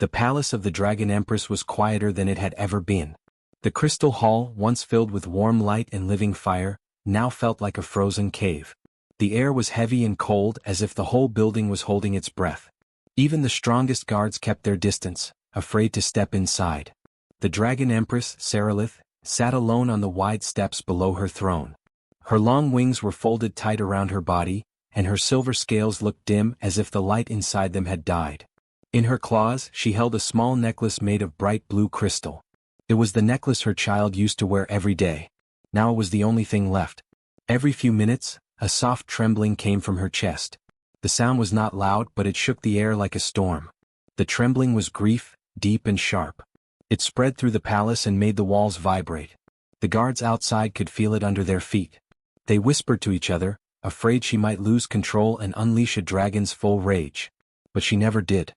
The palace of the Dragon Empress was quieter than it had ever been. The crystal hall, once filled with warm light and living fire, now felt like a frozen cave. The air was heavy and cold, as if the whole building was holding its breath. Even the strongest guards kept their distance, afraid to step inside. The Dragon Empress, Sarilith, sat alone on the wide steps below her throne. Her long wings were folded tight around her body, and her silver scales looked dim as if the light inside them had died. In her claws, she held a small necklace made of bright blue crystal. It was the necklace her child used to wear every day. Now it was the only thing left. Every few minutes, a soft trembling came from her chest. The sound was not loud, but it shook the air like a storm. The trembling was grief, deep and sharp. It spread through the palace and made the walls vibrate. The guards outside could feel it under their feet. They whispered to each other, afraid she might lose control and unleash a dragon's full rage. But she never did.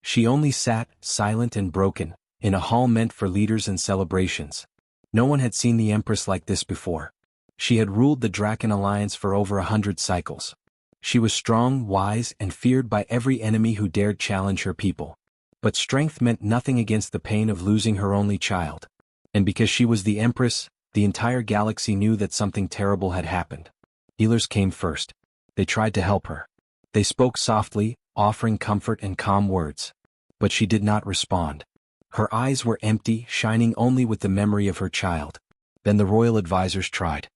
She only sat, silent and broken, in a hall meant for leaders and celebrations. No one had seen the Empress like this before. She had ruled the Draken Alliance for over 100 cycles. She was strong, wise, and feared by every enemy who dared challenge her people. But strength meant nothing against the pain of losing her only child. And because she was the Empress, the entire galaxy knew that something terrible had happened. Healers came first. They tried to help her. They spoke softly, offering comfort and calm words. But she did not respond. Her eyes were empty, shining only with the memory of her child. Then the royal advisors tried.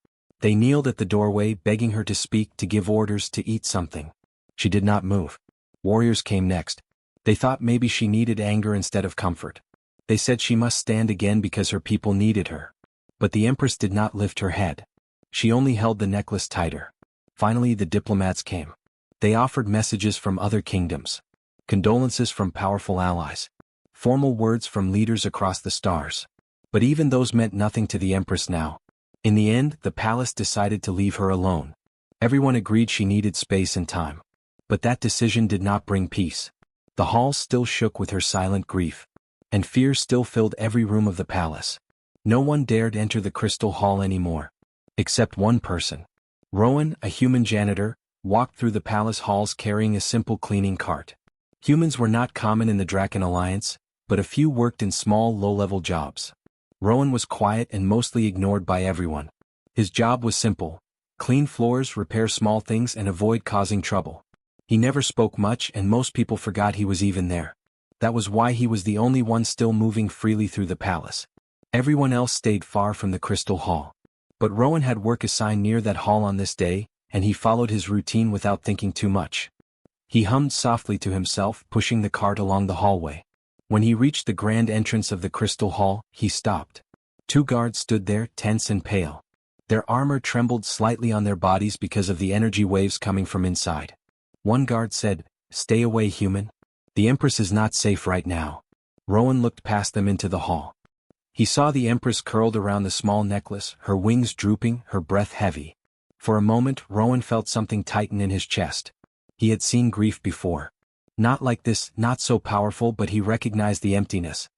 They kneeled at the doorway, begging her to speak, to give orders, to eat something. She did not move. Warriors came next. They thought maybe she needed anger instead of comfort. They said she must stand again because her people needed her. But the Empress did not lift her head. She only held the necklace tighter. Finally the diplomats came. They offered messages from other kingdoms. Condolences from powerful allies. Formal words from leaders across the stars. But even those meant nothing to the Empress now. In the end, the palace decided to leave her alone. Everyone agreed she needed space and time. But that decision did not bring peace. The halls still shook with her silent grief. And fear still filled every room of the palace. No one dared enter the crystal hall anymore. Except one person. Rowan, a human janitor, walked through the palace halls carrying a simple cleaning cart. Humans were not common in the Draken Alliance, but a few worked in small, low-level jobs. Rowan was quiet and mostly ignored by everyone. His job was simple: clean floors, repair small things, and avoid causing trouble. He never spoke much, and most people forgot he was even there. That was why he was the only one still moving freely through the palace. Everyone else stayed far from the crystal hall. But Rowan had work assigned near that hall on this day, and he followed his routine without thinking too much. He hummed softly to himself, pushing the cart along the hallway. When he reached the grand entrance of the crystal hall, he stopped. 2 guards stood there, tense and pale. Their armor trembled slightly on their bodies because of the energy waves coming from inside. One guard said, "Stay away, human. The Empress is not safe right now." Rowan looked past them into the hall. He saw the Empress curled around the small necklace, her wings drooping, her breath heavy. For a moment, Rowan felt something tighten in his chest. He had seen grief before. Not like this, not so powerful, but he recognized the emptiness.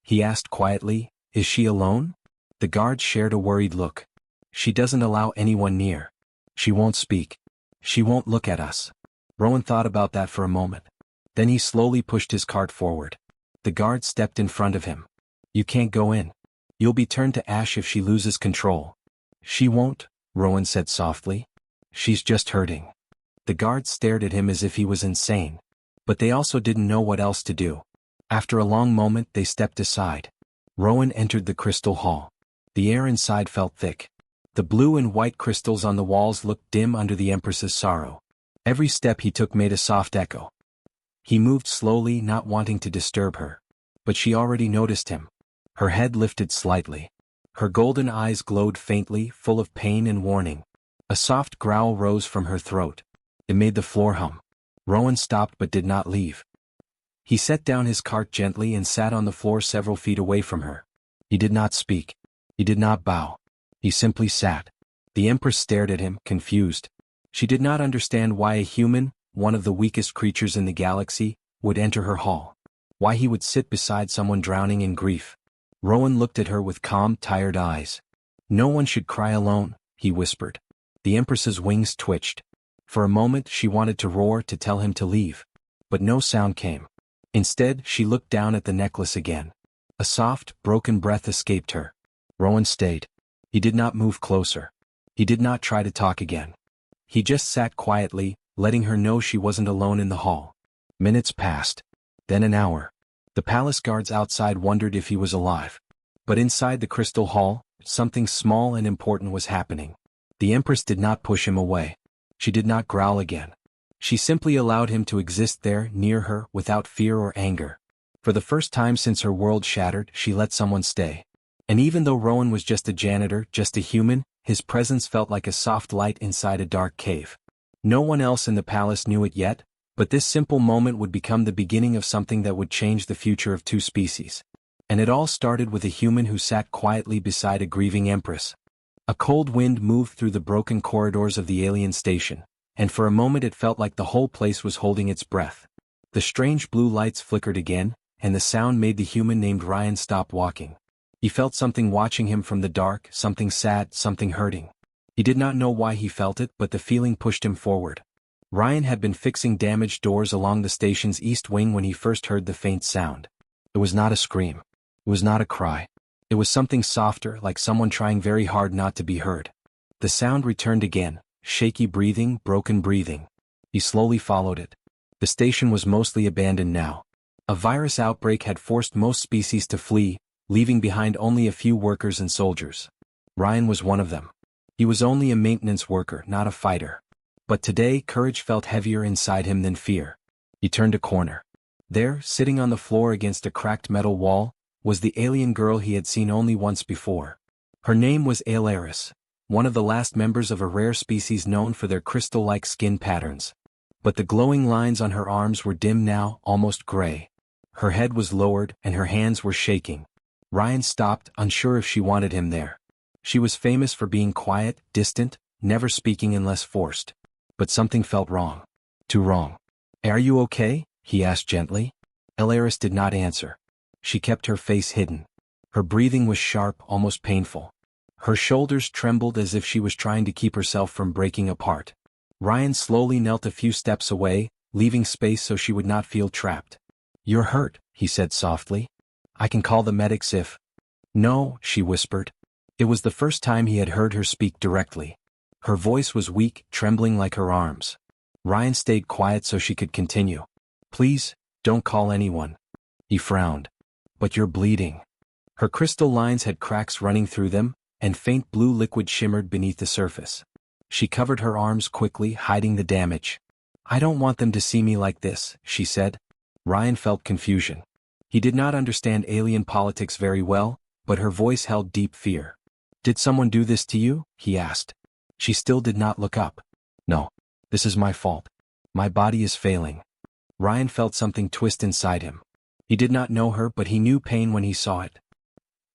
He asked quietly, "Is she alone?" The guards shared a worried look. "She doesn't allow anyone near. She won't speak. She won't look at us." Rowan thought about that for a moment. Then he slowly pushed his cart forward. The guard stepped in front of him. "You can't go in. You'll be turned to ash if she loses control." "She won't," Rowan said softly. "She's just hurting." The guards stared at him as if he was insane. But they also didn't know what else to do. After a long moment, they stepped aside. Rowan entered the crystal hall. The air inside felt thick. The blue and white crystals on the walls looked dim under the Empress's sorrow. Every step he took made a soft echo. He moved slowly, not wanting to disturb her. But she already noticed him. Her head lifted slightly. Her golden eyes glowed faintly, full of pain and warning. A soft growl rose from her throat. It made the floor hum. Rowan stopped but did not leave. He set down his cart gently and sat on the floor several feet away from her. He did not speak. He did not bow. He simply sat. The Empress stared at him, confused. She did not understand why a human, one of the weakest creatures in the galaxy, would enter her hall. Why he would sit beside someone drowning in grief. Rowan looked at her with calm, tired eyes. "No one should cry alone," he whispered. The Empress's wings twitched. For a moment she wanted to roar, to tell him to leave. But no sound came. Instead, she looked down at the necklace again. A soft, broken breath escaped her. Rowan stayed. He did not move closer. He did not try to talk again. He just sat quietly, letting her know she wasn't alone in the hall. Minutes passed. Then an hour. The palace guards outside wondered if he was alive. But inside the crystal hall, something small and important was happening. The Empress did not push him away. She did not growl again. She simply allowed him to exist there near her without fear or anger. For the first time since her world shattered, she let someone stay. And even though Rowan was just a janitor, just a human, his presence felt like a soft light inside a dark cave. No one else in the palace knew it yet, but this simple moment would become the beginning of something that would change the future of two species. And it all started with a human who sat quietly beside a grieving Empress. A cold wind moved through the broken corridors of the alien station, and for a moment it felt like the whole place was holding its breath. The strange blue lights flickered again, and the sound made the human named Ryan stop walking. He felt something watching him from the dark, something sad, something hurting. He did not know why he felt it, but the feeling pushed him forward. Ryan had been fixing damaged doors along the station's east wing when he first heard the faint sound. It was not a scream. It was not a cry. It was something softer, like someone trying very hard not to be heard. The sound returned again, shaky breathing, broken breathing. He slowly followed it. The station was mostly abandoned now. A virus outbreak had forced most species to flee, leaving behind only a few workers and soldiers. Ryan was one of them. He was only a maintenance worker, not a fighter. But today, courage felt heavier inside him than fear. He turned a corner. There, sitting on the floor against a cracked metal wall, was the alien girl he had seen only once before. Her name was Aileris, one of the last members of a rare species known for their crystal-like skin patterns. But the glowing lines on her arms were dim now, almost gray. Her head was lowered, and her hands were shaking. Ryan stopped, unsure if she wanted him there. She was famous for being quiet, distant, never speaking unless forced. But something felt wrong. Too wrong. "Are you okay?" he asked gently. Aileris did not answer. She kept her face hidden. Her breathing was sharp, almost painful. Her shoulders trembled as if she was trying to keep herself from breaking apart. Ryan slowly knelt a few steps away, leaving space so she would not feel trapped. "You're hurt," he said softly. "I can call the medics if—" "No," she whispered. It was the first time he had heard her speak directly. Her voice was weak, trembling like her arms. Ryan stayed quiet so she could continue. "Please, don't call anyone." He frowned. "But you're bleeding." Her crystal lines had cracks running through them, and faint blue liquid shimmered beneath the surface. She covered her arms quickly, hiding the damage. "I don't want them to see me like this," she said. Ryan felt confusion. He did not understand alien politics very well, but her voice held deep fear. "Did someone do this to you?" he asked. She still did not look up. "No. This is my fault. My body is failing." Ryan felt something twist inside him. He did not know her, but he knew pain when he saw it.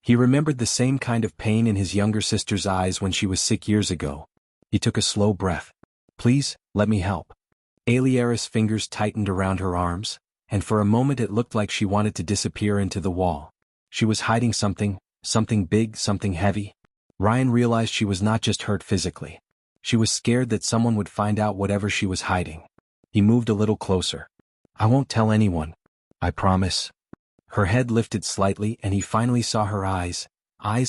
He remembered the same kind of pain in his younger sister's eyes when she was sick years ago. He took a slow breath. "Please, let me help." Aileris' fingers tightened around her arms, and for a moment it looked like she wanted to disappear into the wall. She was hiding something, something big, something heavy. Ryan realized she was not just hurt physically. She was scared that someone would find out whatever she was hiding. He moved a little closer. "I won't tell anyone. I promise." Her head lifted slightly and he finally saw her eyes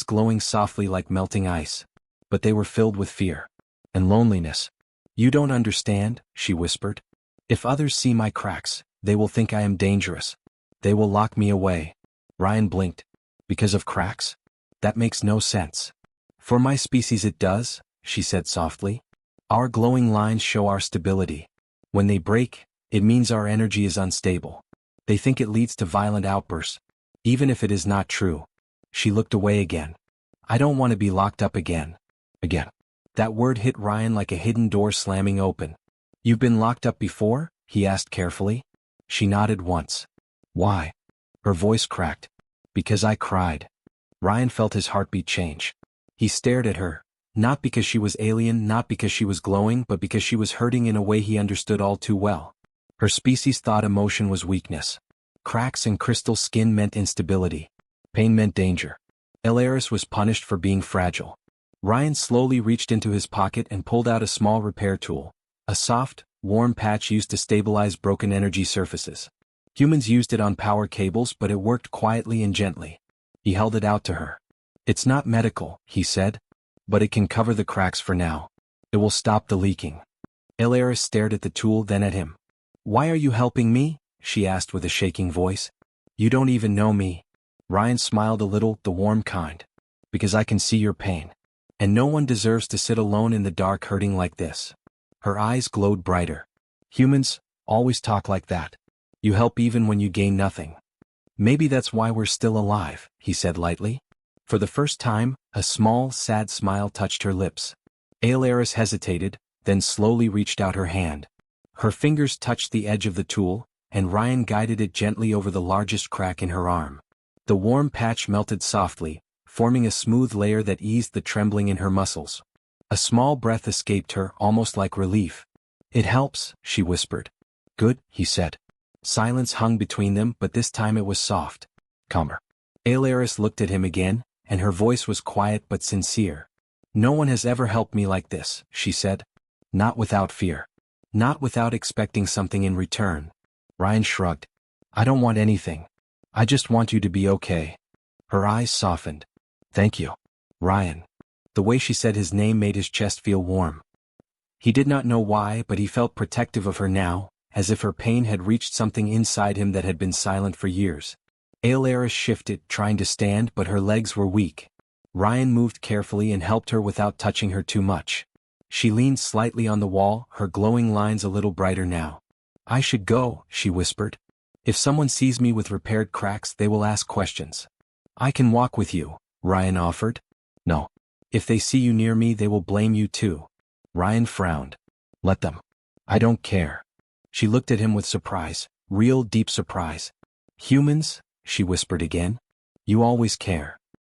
glowing softly like melting ice. But they were filled with fear. And loneliness. "You don't understand," she whispered. "If others see my cracks, they will think I am dangerous. They will lock me away." Ryan blinked. "Because of cracks? That makes no sense." "For my species it does," she said softly. "Our glowing lines show our stability. When they break, it means our energy is unstable. They think it leads to violent outbursts, even if it is not true." She looked away again. "I don't want to be locked up again." Again. That word hit Ryan like a hidden door slamming open. "You've been locked up before?" he asked carefully. She nodded once. "Why?" Her voice cracked. "Because I cried." Ryan felt his heartbeat change. He stared at her, not because she was alien, not because she was glowing, but because she was hurting in a way he understood all too well. Her species thought emotion was weakness. Cracks in crystal skin meant instability. Pain meant danger. Aileris was punished for being fragile. Ryan slowly reached into his pocket and pulled out a small repair tool, a soft, warm patch used to stabilize broken energy surfaces. Humans used it on power cables, but it worked quietly and gently. He held it out to her. It's not medical, he said. But it can cover the cracks for now. It will stop the leaking. Alaris stared at the tool, then at him. Why are you helping me? She asked with a shaking voice. You don't even know me. Ryan smiled a little, the warm kind. Because I can see your pain. And no one deserves to sit alone in the dark hurting like this. Her eyes glowed brighter. Humans always talk like that. You help even when you gain nothing. Maybe that's why we're still alive, he said lightly. For the first time, a small, sad smile touched her lips. Alaris hesitated, then slowly reached out her hand. Her fingers touched the edge of the tool, and Ryan guided it gently over the largest crack in her arm. The warm patch melted softly, forming a smooth layer that eased the trembling in her muscles. A small breath escaped her, almost like relief. It helps, she whispered. Good, he said. Silence hung between them, but this time it was soft. Calmer. Alaris looked at him again, and her voice was quiet but sincere. No one has ever helped me like this, she said. Not without fear. Not without expecting something in return. Ryan shrugged. I don't want anything. I just want you to be okay. Her eyes softened. Thank you, Ryan. The way she said his name made his chest feel warm. He did not know why, but he felt protective of her now, as if her pain had reached something inside him that had been silent for years. Alaris shifted, trying to stand, but her legs were weak. Ryan moved carefully and helped her without touching her too much. She leaned slightly on the wall, her glowing lines a little brighter now. I should go, she whispered. If someone sees me with repaired cracks, they will ask questions. I can walk with you, Ryan offered. No. If they see you near me, they will blame you too. Ryan frowned. Let them. I don't care. She looked at him with surprise, real deep surprise. Humans? She whispered again. You always care.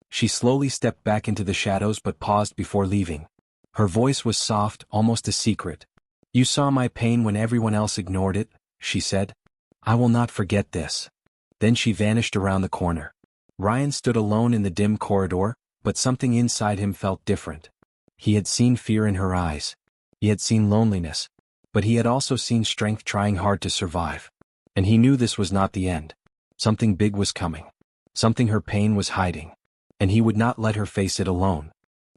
She slowly stepped back into the shadows but paused before leaving. Her voice was soft, almost a secret. You saw my pain when everyone else ignored it, she said. I will not forget this. Then she vanished around the corner. Ryan stood alone in the dim corridor, but something inside him felt different. He had seen fear in her eyes. He had seen loneliness. But he had also seen strength trying hard to survive. And he knew this was not the end. Something big was coming. Something her pain was hiding. And he would not let her face it alone.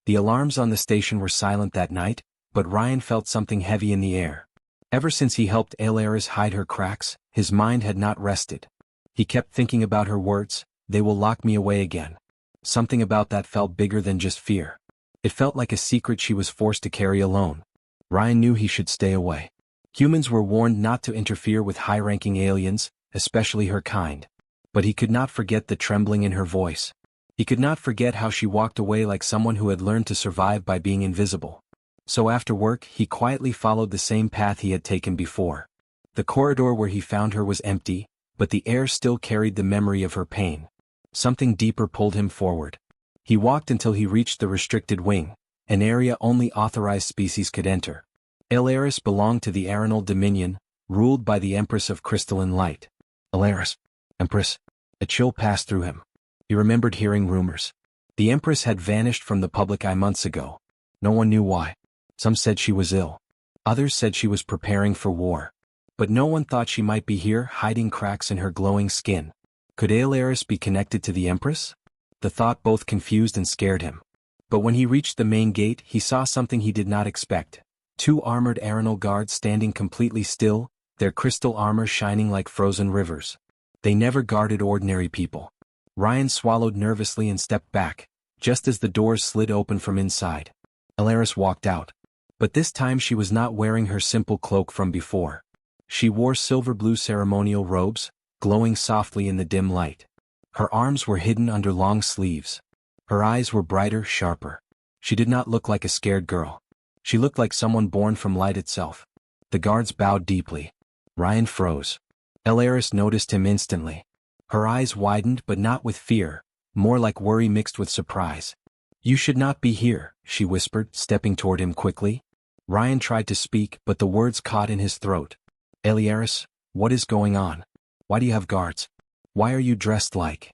The alarms on the station were silent that night, but Ryan felt something heavy in the air. Ever since he helped Alaris hide her cracks, his mind had not rested. He kept thinking about her words, they will lock me away again. Something about that felt bigger than just fear. It felt like a secret she was forced to carry alone. Ryan knew he should stay away. Humans were warned not to interfere with high-ranking aliens, especially her kind. But he could not forget the trembling in her voice. He could not forget how she walked away like someone who had learned to survive by being invisible. So after work, he quietly followed the same path he had taken before. The corridor where he found her was empty, but the air still carried the memory of her pain. Something deeper pulled him forward. He walked until he reached the restricted wing, an area only authorized species could enter. Alaris belonged to the Arenal Dominion, ruled by the Empress of Crystalline Light. Alaris. Empress. A chill passed through him. He remembered hearing rumors. The Empress had vanished from the public eye months ago. No one knew why. Some said she was ill. Others said she was preparing for war. But no one thought she might be here, hiding cracks in her glowing skin. Could Alaris be connected to the Empress? The thought both confused and scared him. But when he reached the main gate, he saw something he did not expect. 2 armored Arenal guards standing completely still, their crystal armor shining like frozen rivers. They never guarded ordinary people. Ryan swallowed nervously and stepped back, just as the doors slid open from inside. Alaris walked out. But this time she was not wearing her simple cloak from before. She wore silver-blue ceremonial robes, glowing softly in the dim light. Her arms were hidden under long sleeves. Her eyes were brighter, sharper. She did not look like a scared girl. She looked like someone born from light itself. The guards bowed deeply. Ryan froze. Alaris noticed him instantly. Her eyes widened, but not with fear, more like worry mixed with surprise. You should not be here, she whispered, stepping toward him quickly. Ryan tried to speak, but the words caught in his throat. Alaris, what is going on? Why do you have guards? Why are you dressed like?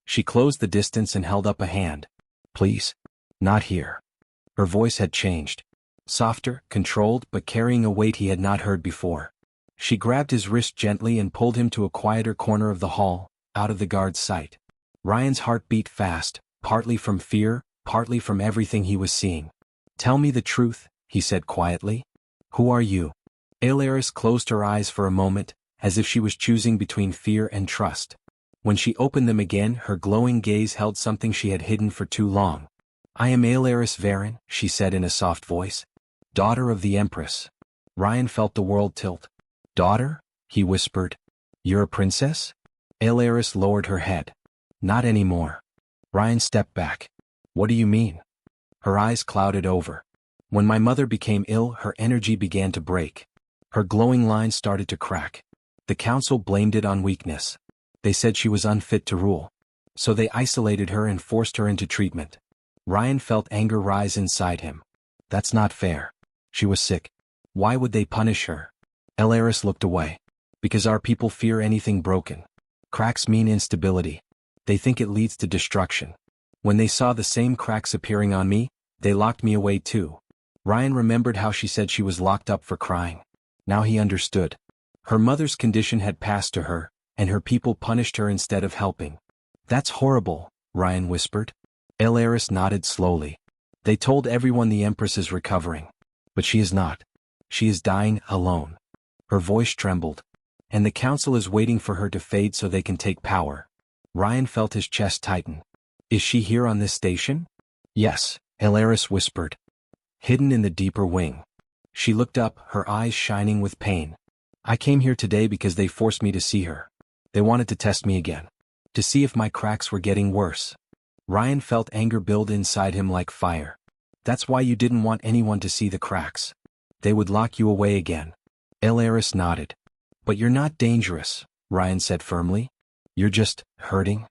She closed the distance and held up a hand. Please. Not here. Her voice had changed. Softer, controlled, but carrying a weight he had not heard before. She grabbed his wrist gently and pulled him to a quieter corner of the hall, out of the guard's sight. Ryan's heart beat fast, partly from fear, partly from everything he was seeing. "Tell me the truth," he said quietly. "Who are you?" Alaris closed her eyes for a moment, as if she was choosing between fear and trust. When she opened them again, her glowing gaze held something she had hidden for too long. "I am Alaris Varen," she said in a soft voice. "Daughter of the Empress." Ryan felt the world tilt. "Daughter?" he whispered. "You're a princess?" Alaris lowered her head. "Not anymore." Ryan stepped back. "What do you mean?" Her eyes clouded over. "When my mother became ill, her energy began to break. Her glowing lines started to crack. The council blamed it on weakness. They said she was unfit to rule. So they isolated her and forced her into treatment." Ryan felt anger rise inside him. "That's not fair. She was sick. Why would they punish her?" Alaris looked away. "Because our people fear anything broken. Cracks mean instability. They think it leads to destruction. When they saw the same cracks appearing on me, they locked me away too." Ryan remembered how she said she was locked up for crying. Now he understood. Her mother's condition had passed to her, and her people punished her instead of helping. "That's horrible," Ryan whispered. Alaris nodded slowly. "They told everyone the Empress is recovering. But she is not. She is dying alone." Her voice trembled. "And the council is waiting for her to fade so they can take power." Ryan felt his chest tighten. "Is she here on this station?" "Yes," Alaris whispered. "Hidden in the deeper wing." She looked up, her eyes shining with pain. "I came here today because they forced me to see her. They wanted to test me again. To see if my cracks were getting worse." Ryan felt anger build inside him like fire. "That's why you didn't want anyone to see the cracks. They would lock you away again." Alaris nodded. "But you're not dangerous," Ryan said firmly. "You're just hurting."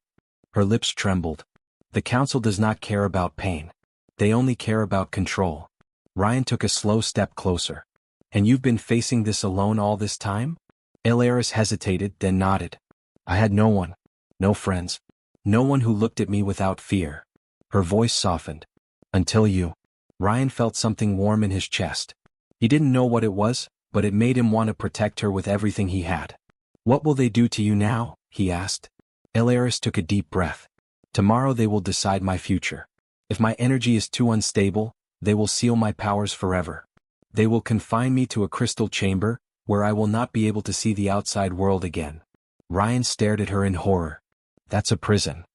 Her lips trembled. "The council does not care about pain. They only care about control." Ryan took a slow step closer. "And you've been facing this alone all this time?" Alaris hesitated, then nodded. "I had no one. No friends. No one who looked at me without fear." Her voice softened. "Until you." Ryan felt something warm in his chest. He didn't know what it was, but it made him want to protect her with everything he had. "What will they do to you now?" he asked. Alaris took a deep breath. "Tomorrow they will decide my future. If my energy is too unstable, they will seal my powers forever. They will confine me to a crystal chamber, where I will not be able to see the outside world again." Ryan stared at her in horror. "That's a prison."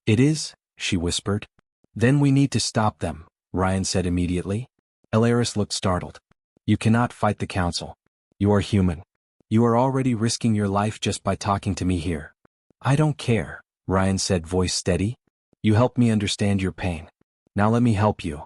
"It is," she whispered. "Then we need to stop them," Ryan said immediately. Alaris looked startled. "You cannot fight the council. You are human. You are already risking your life just by talking to me here." "I don't care," Ryan said, voice steady. "You helped me understand your pain. Now let me help you."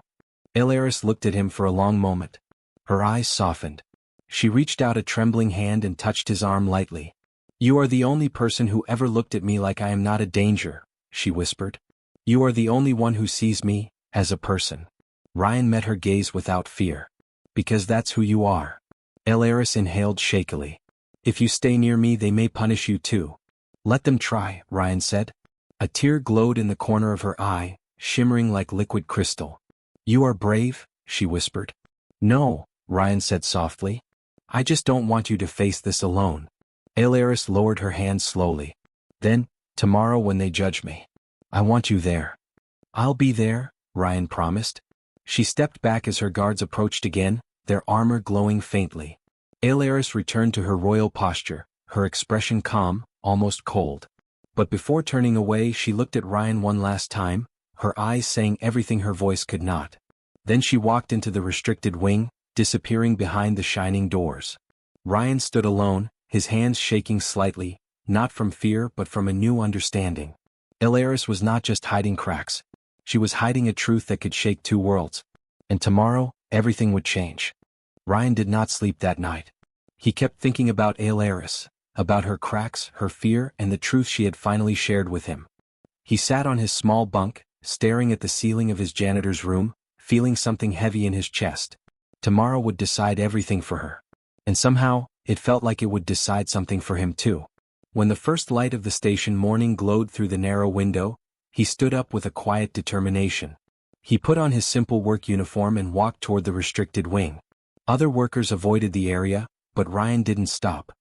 Alaris looked at him for a long moment. Her eyes softened. She reached out a trembling hand and touched his arm lightly. "You are the only person who ever looked at me like I am not a danger," she whispered. "You are the only one who sees me as a person." Ryan met her gaze without fear. "Because that's who you are." Alaris inhaled shakily. "If you stay near me, they may punish you too." "Let them try," Ryan said. A tear glowed in the corner of her eye, shimmering like liquid crystal. "You are brave," she whispered. "No," Ryan said softly. "I just don't want you to face this alone." Alaris lowered her hand slowly. "Then, tomorrow when they judge me, I want you there." "I'll be there," Ryan promised. She stepped back as her guards approached again, their armor glowing faintly. Alaris returned to her royal posture, her expression calm, almost cold. But before turning away, she looked at Ryan one last time, her eyes saying everything her voice could not. Then she walked into the restricted wing, disappearing behind the shining doors. Ryan stood alone, his hands shaking slightly, not from fear but from a new understanding. Alaris was not just hiding cracks. She was hiding a truth that could shake two worlds. And tomorrow, everything would change. Ryan did not sleep that night. He kept thinking about Alaris, about her cracks, her fear, and the truth she had finally shared with him. He sat on his small bunk, staring at the ceiling of his janitor's room, feeling something heavy in his chest. Tomorrow would decide everything for her. And somehow, it felt like it would decide something for him too. When the first light of the station morning glowed through the narrow window, he stood up with a quiet determination. He put on his simple work uniform and walked toward the restricted wing. Other workers avoided the area, but Ryan didn't stop.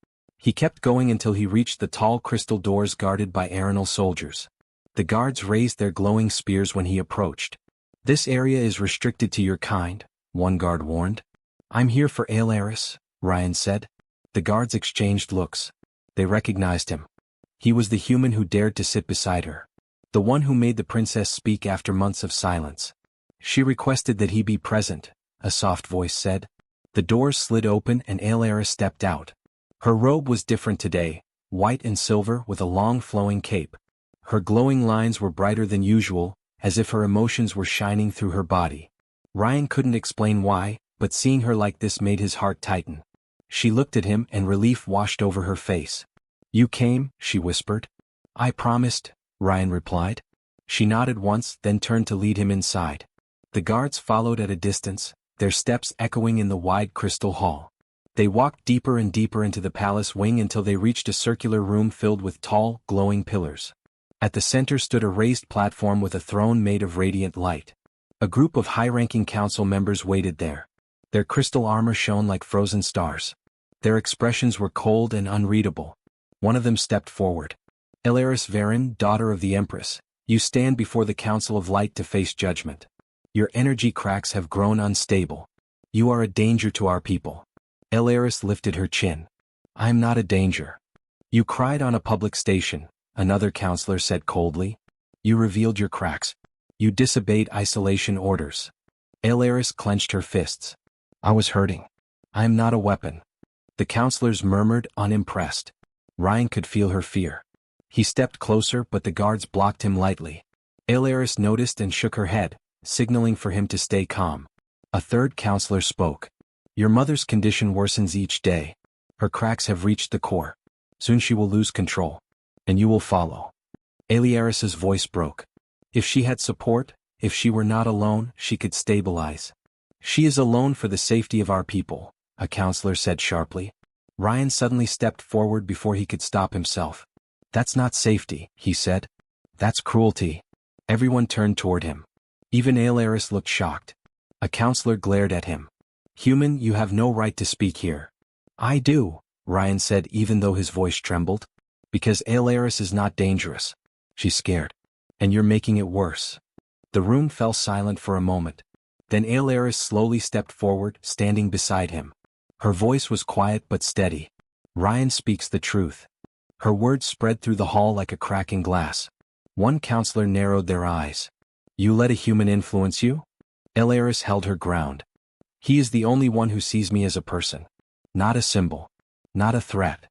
He kept going until he reached the tall crystal doors guarded by arenal soldiers. The guards raised their glowing spears when he approached. "This area is restricted to your kind," one guard warned. "I'm here for Aileris," Ryan said. The guards exchanged looks. They recognized him. He was the human who dared to sit beside her. The one who made the princess speak after months of silence. "She requested that he be present," a soft voice said. The doors slid open and Aileris stepped out. Her robe was different today, white and silver with a long flowing cape. Her glowing lines were brighter than usual, as if her emotions were shining through her body. Ryan couldn't explain why, but seeing her like this made his heart tighten. She looked at him and relief washed over her face. "You came," she whispered. "I promised," Ryan replied. She nodded once, then turned to lead him inside. The guards followed at a distance, their steps echoing in the wide crystal hall. They walked deeper and deeper into the palace wing until they reached a circular room filled with tall, glowing pillars. At the center stood a raised platform with a throne made of radiant light. A group of high-ranking council members waited there. Their crystal armor shone like frozen stars. Their expressions were cold and unreadable. One of them stepped forward. "Aileris Varen, daughter of the Empress, you stand before the Council of Light to face judgment. Your energy cracks have grown unstable. You are a danger to our people." Aileris lifted her chin. "I am not a danger." "You cried on a public station," another counselor said coldly. "You revealed your cracks. You disobeyed isolation orders." Aileris clenched her fists. "I was hurting. I am not a weapon." The counselors murmured, unimpressed. Ryan could feel her fear. He stepped closer but the guards blocked him lightly. Aileris noticed and shook her head, signaling for him to stay calm. A third counselor spoke. "Your mother's condition worsens each day. Her cracks have reached the core. Soon she will lose control. And you will follow." Aileris's voice broke. If she had support, if she were not alone, she could stabilize. "She is alone for the safety of our people," a counselor said sharply. Ryan suddenly stepped forward before he could stop himself. "That's not safety," he said. "That's cruelty." Everyone turned toward him. Even Aileris looked shocked. A counselor glared at him. "Human, you have no right to speak here." "I do," Ryan said even though his voice trembled. "Because Aileris is not dangerous. She's scared. And you're making it worse." The room fell silent for a moment. Then Aileris slowly stepped forward, standing beside him. Her voice was quiet but steady. "Ryan speaks the truth." Her words spread through the hall like a crack in glass. One counselor narrowed their eyes. "You let a human influence you?" Aileris held her ground. "He is the only one who sees me as a person. Not a symbol. Not a threat."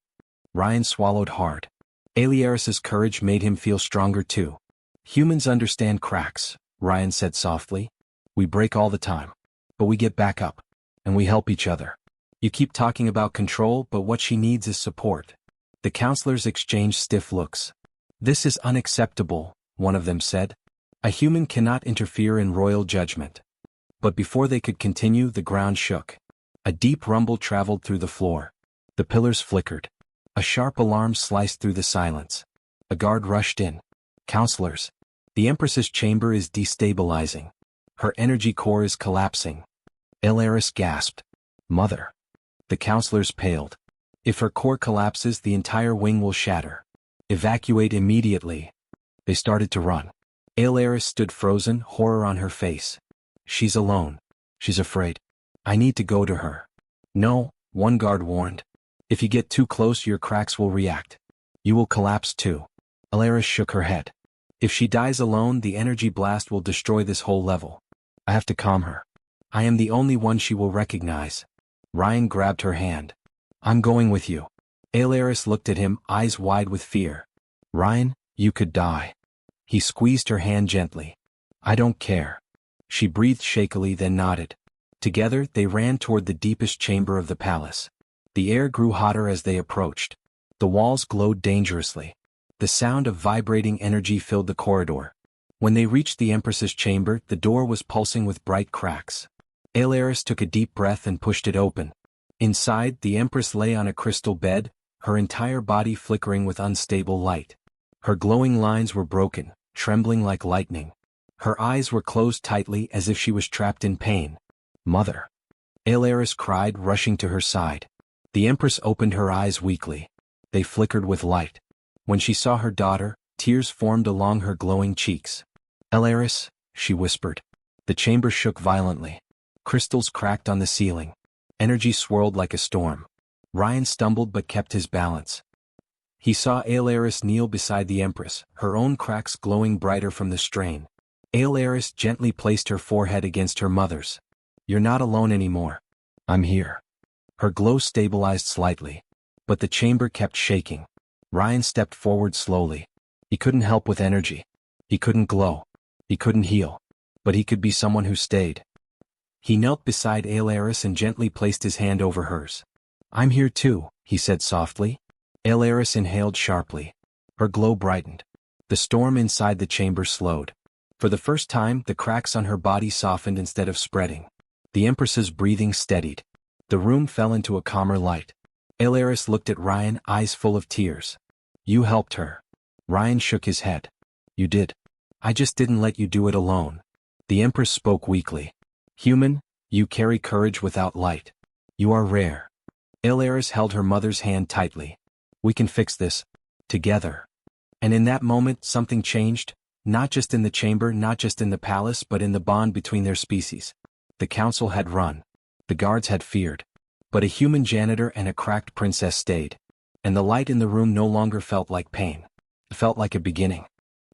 Ryan swallowed hard. Aileris's courage made him feel stronger too. "Humans understand cracks," Ryan said softly. "We break all the time. But we get back up. And we help each other. You keep talking about control, but what she needs is support." The counselors exchanged stiff looks. "This is unacceptable," one of them said. "A human cannot interfere in royal judgment." But before they could continue, the ground shook. A deep rumble traveled through the floor. The pillars flickered. A sharp alarm sliced through the silence. A guard rushed in. "Counselors, the Empress's chamber is destabilizing. Her energy core is collapsing." Aileris gasped. "Mother." The counselors paled. "If her core collapses, the entire wing will shatter. Evacuate immediately." They started to run. Aileris stood frozen, horror on her face. "She's alone. She's afraid. I need to go to her." "No," one guard warned. "If you get too close, your cracks will react. You will collapse too." Aileris shook her head. "If she dies alone, the energy blast will destroy this whole level. I have to calm her. I am the only one she will recognize." Ryan grabbed her hand. "I'm going with you." Aileris looked at him, eyes wide with fear. "Ryan, you could die." He squeezed her hand gently. "I don't care." She breathed shakily then nodded. Together, they ran toward the deepest chamber of the palace. The air grew hotter as they approached. The walls glowed dangerously. The sound of vibrating energy filled the corridor. When they reached the Empress's chamber, the door was pulsing with bright cracks. Aileris took a deep breath and pushed it open. Inside, the Empress lay on a crystal bed, her entire body flickering with unstable light. Her glowing lines were broken, trembling like lightning. Her eyes were closed tightly as if she was trapped in pain. "Mother!" Aileris cried, rushing to her side. The Empress opened her eyes weakly. They flickered with light. When she saw her daughter, tears formed along her glowing cheeks. "Elaris," she whispered. The chamber shook violently. Crystals cracked on the ceiling. Energy swirled like a storm. Ryan stumbled but kept his balance. He saw Elaris kneel beside the Empress, her own cracks glowing brighter from the strain. Elaris gently placed her forehead against her mother's. "You're not alone anymore. I'm here." Her glow stabilized slightly. But the chamber kept shaking. Ryan stepped forward slowly. He couldn't help with energy. He couldn't glow. He couldn't heal. But he could be someone who stayed. He knelt beside Elaris and gently placed his hand over hers. "I'm here too," he said softly. Elaris inhaled sharply. Her glow brightened. The storm inside the chamber slowed. For the first time, the cracks on her body softened instead of spreading. The Empress's breathing steadied. The room fell into a calmer light. Elaris looked at Ryan, eyes full of tears. "You helped her." Ryan shook his head. "You did. I just didn't let you do it alone." The Empress spoke weakly. "Human, you carry courage without light. You are rare." Elaris held her mother's hand tightly. "We can fix this. Together." And in that moment, something changed, not just in the chamber, not just in the palace, but in the bond between their species. The council had run. The guards had feared. But a human janitor and a cracked princess stayed. And the light in the room no longer felt like pain. It felt like a beginning.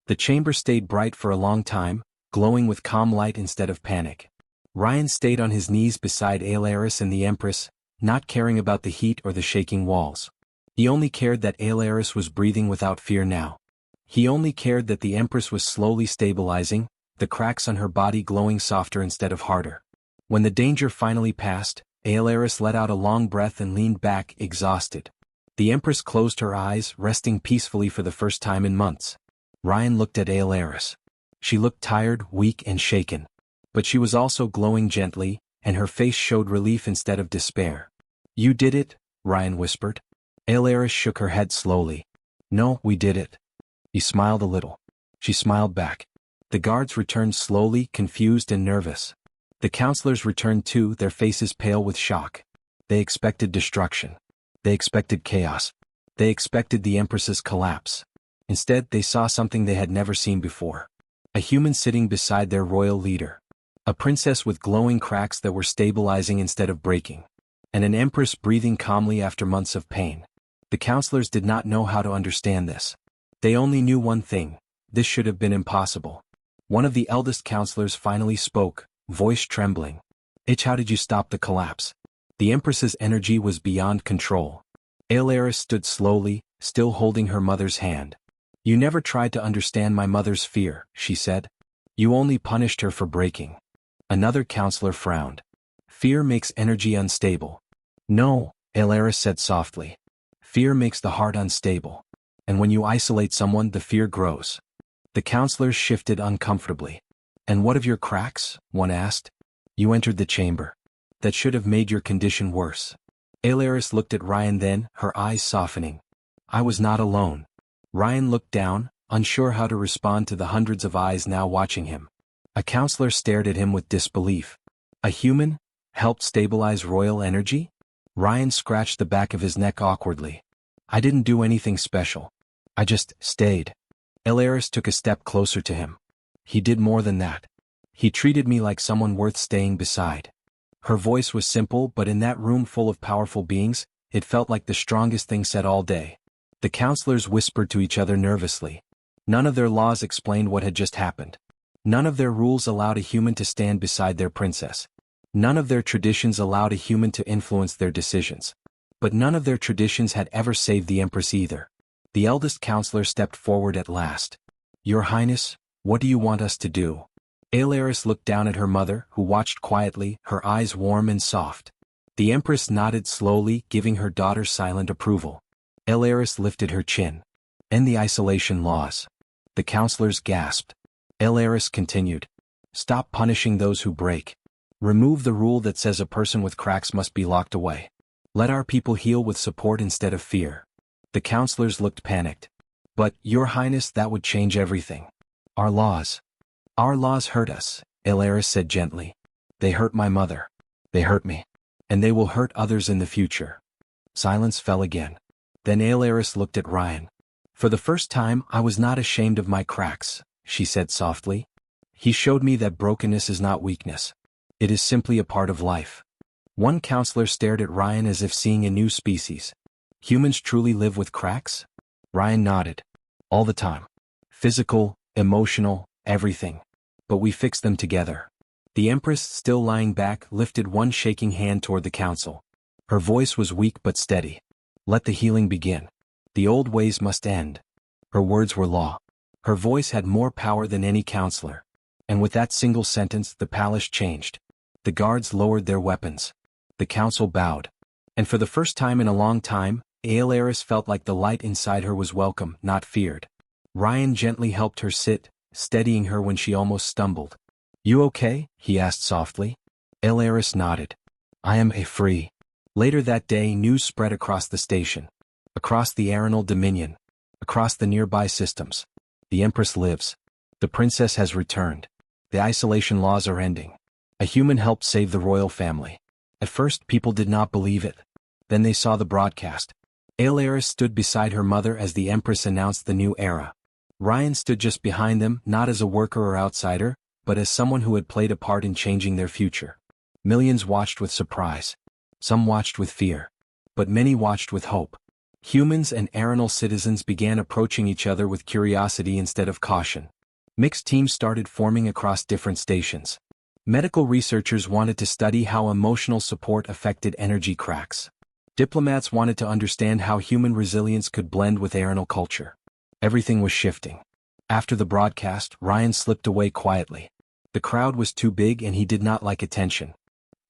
The chamber stayed bright for a long time, glowing with calm light instead of panic. Ryan stayed on his knees beside Elaris and the Empress, not caring about the heat or the shaking walls. He only cared that Elaris was breathing without fear now. He only cared that the Empress was slowly stabilizing, the cracks on her body glowing softer instead of harder. When the danger finally passed, Elaris let out a long breath and leaned back, exhausted. The Empress closed her eyes, resting peacefully for the first time in months. Ryan looked at Elaris. She looked tired, weak, and shaken. But she was also glowing gently, and her face showed relief instead of despair. "You did it," Ryan whispered. Elaris shook her head slowly. "No, we did it." He smiled a little. She smiled back. The guards returned slowly, confused and nervous. The counselors returned too, their faces pale with shock. They expected destruction. They expected chaos. They expected the Empress's collapse. Instead, they saw something they had never seen before. A human sitting beside their royal leader. A princess with glowing cracks that were stabilizing instead of breaking. And an Empress breathing calmly after months of pain. The counselors did not know how to understand this. They only knew one thing: this should have been impossible. One of the eldest counselors finally spoke, voice trembling. "Ich, how did you stop the collapse?" The Empress's energy was beyond control. Elaris stood slowly, still holding her mother's hand. "You never tried to understand my mother's fear," she said. "You only punished her for breaking." Another counselor frowned. "Fear makes energy unstable." "No," Elaris said softly. "Fear makes the heart unstable. And when you isolate someone, the fear grows." The counselors shifted uncomfortably. "And what of your cracks?" one asked. "You entered the chamber. That should have made your condition worse." Elaris looked at Ryan then, her eyes softening. "I was not alone." Ryan looked down, unsure how to respond to the hundreds of eyes now watching him. A counselor stared at him with disbelief. A human helped stabilize royal energy? Ryan scratched the back of his neck awkwardly. "I didn't do anything special. I just stayed." Elaris took a step closer to him. "He did more than that. He treated me like someone worth staying beside." Her voice was simple, but in that room full of powerful beings, it felt like the strongest thing said all day. The counselors whispered to each other nervously. None of their laws explained what had just happened. None of their rules allowed a human to stand beside their princess. None of their traditions allowed a human to influence their decisions. But none of their traditions had ever saved the Empress either. The eldest counselor stepped forward at last. "Your Highness, what do you want us to do?" Elaris looked down at her mother, who watched quietly, her eyes warm and soft. The Empress nodded slowly, giving her daughter silent approval. Elaris lifted her chin. "End the isolation laws." The counselors gasped. Elaris continued. "Stop punishing those who break. Remove the rule that says a person with cracks must be locked away. Let our people heal with support instead of fear." The counselors looked panicked. "But, Your Highness, that would change everything. Our laws hurt us," Elaris said gently. "They hurt my mother. They hurt me. And they will hurt others in the future." Silence fell again. Then Aelaris looked at Ryan. For the first time I was not ashamed of my cracks, she said softly. He showed me that brokenness is not weakness. It is simply a part of life. One counselor stared at Ryan as if seeing a new species. Humans truly live with cracks? Ryan nodded. All the time. Physical, emotional, everything. But we fix them together. The Empress, still lying back, lifted one shaking hand toward the council. Her voice was weak but steady. Let the healing begin. The old ways must end. Her words were law. Her voice had more power than any counselor. And with that single sentence the palace changed. The guards lowered their weapons. The council bowed. And for the first time in a long time, Aelaris felt like the light inside her was welcome, not feared. Ryan gently helped her sit, steadying her when she almost stumbled. You okay? He asked softly. Aelaris nodded. I am free. Later that day news spread across the station. Across the Arenal Dominion. Across the nearby systems. The Empress lives. The princess has returned. The isolation laws are ending. A human helped save the royal family. At first people did not believe it. Then they saw the broadcast. Aelaris stood beside her mother as the Empress announced the new era. Ryan stood just behind them, not as a worker or outsider, but as someone who had played a part in changing their future. Millions watched with surprise. Some watched with fear. But many watched with hope. Humans and Arenal citizens began approaching each other with curiosity instead of caution. Mixed teams started forming across different stations. Medical researchers wanted to study how emotional support affected energy cracks. Diplomats wanted to understand how human resilience could blend with Arenal culture. Everything was shifting. After the broadcast, Ryan slipped away quietly. The crowd was too big and he did not like attention.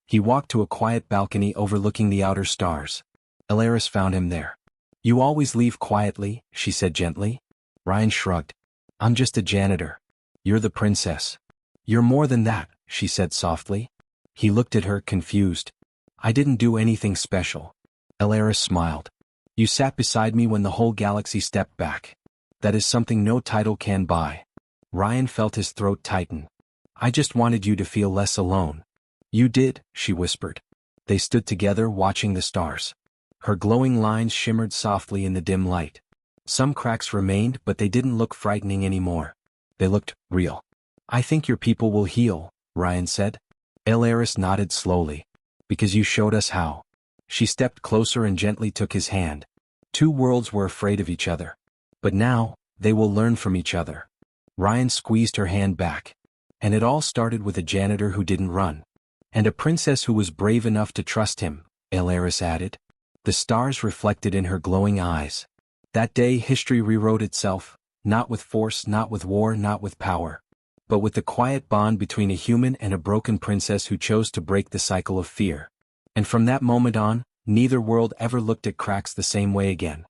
He walked to a quiet balcony overlooking the outer stars. Aelaris found him there. You always leave quietly, she said gently. Ryan shrugged. I'm just a janitor. You're the princess. You're more than that, she said softly. He looked at her, confused. I didn't do anything special. Aelaris smiled. You sat beside me when the whole galaxy stepped back. That is something no title can buy. Ryan felt his throat tighten. I just wanted you to feel less alone. You did, she whispered. They stood together watching the stars. Her glowing lines shimmered softly in the dim light. Some cracks remained, but they didn't look frightening anymore. They looked real. I think your people will heal, Ryan said. Aelaris nodded slowly. Because you showed us how. She stepped closer and gently took his hand. Two worlds were afraid of each other. But now, they will learn from each other. Ryan squeezed her hand back. And it all started with a janitor who didn't run. And a princess who was brave enough to trust him, Aelaris added. The stars reflected in her glowing eyes. That day history rewrote itself, not with force, not with war, not with power. But with the quiet bond between a human and a broken princess who chose to break the cycle of fear. And from that moment on, neither world ever looked at cracks the same way again.